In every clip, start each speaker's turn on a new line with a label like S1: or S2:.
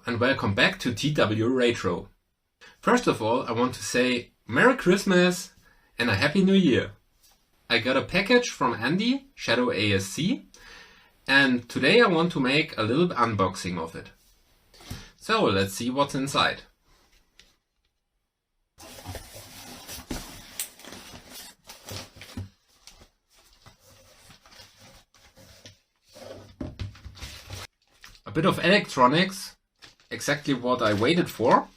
S1: and welcome back to TW Retro. First of all, I want to say Merry Christmas and a Happy New Year. I got a package from Andy, Shadow ASC, and today I want to make a little unboxing of it. So let's see what's inside. A bit of electronics, exactly what I waited for.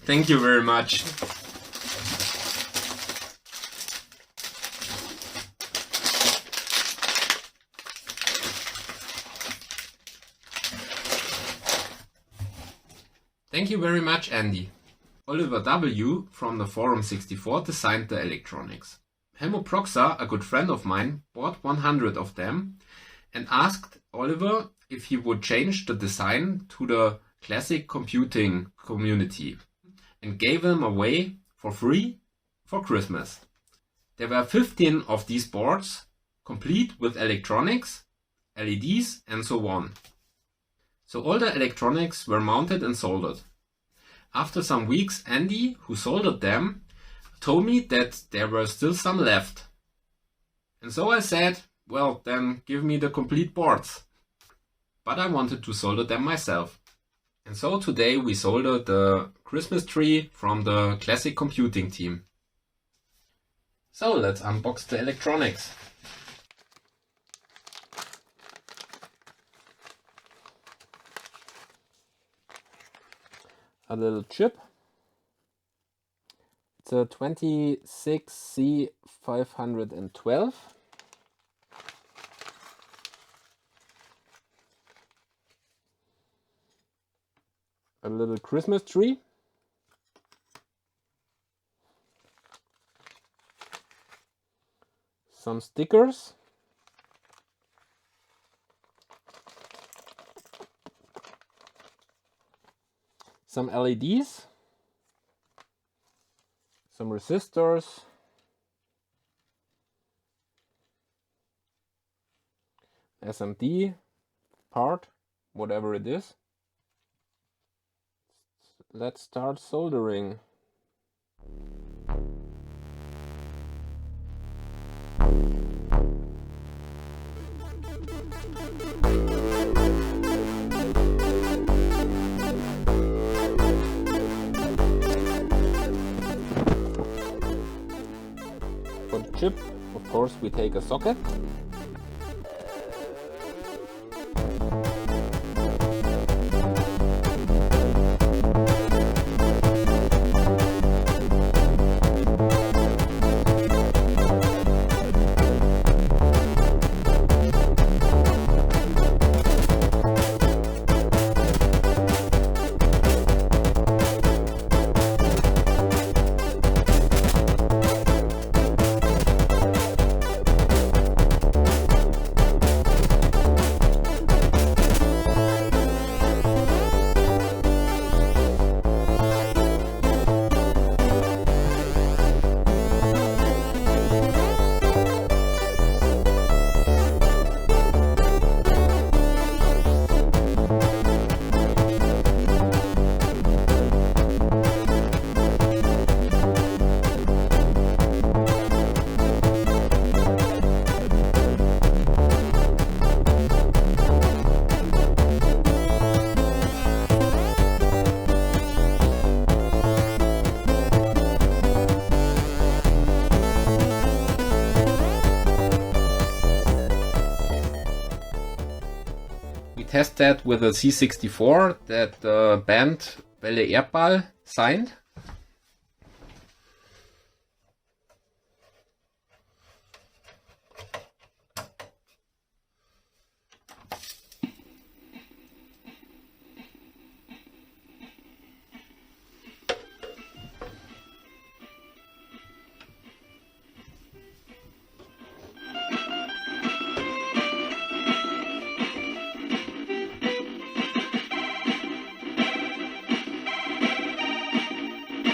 S1: Thank you very much. Thank you very much, Andy. Oliver W. from the Forum 64 designed the electronics. Helmo Proxa, a good friend of mine, bought 100 of them and asked Oliver if he would change the design to the classic computing community and gave them away for free for Christmas. There were 15 of these boards, complete with electronics, LEDs and so on. So all the electronics were mounted and soldered. After some weeks, Andy, who soldered them, told me that there were still some left. And so I said, well, then give me the complete boards. But I wanted to solder them myself. And so today we soldered the Christmas tree from the classic computing team. So let's unbox the electronics. A little chip. It's a 26C512. A little Christmas tree. Some stickers. Some LEDs. Some resistors, SMD part, whatever it is. Let's start soldering. For the chip, of course, we take a socket. Test that with a C64 that the band Welle Erdball signed.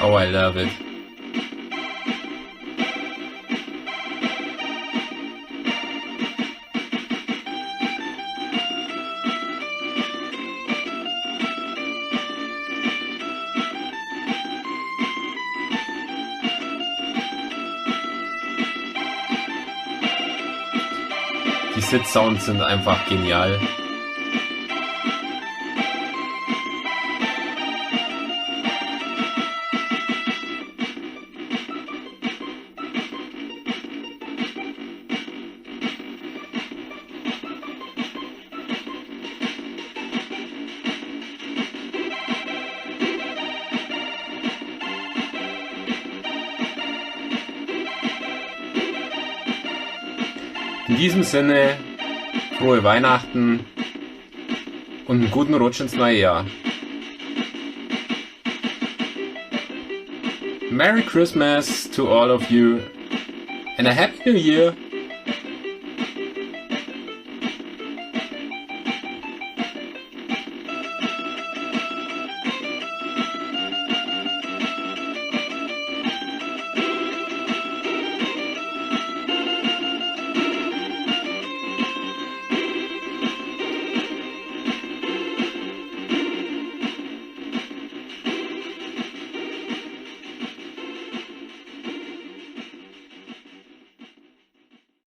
S1: Oh, I love it. Die Sitzsounds sind einfach genial. In diesem Sinne, frohe Weihnachten und einen guten Rutsch ins neue Jahr. Merry Christmas to all of you and a Happy New Year!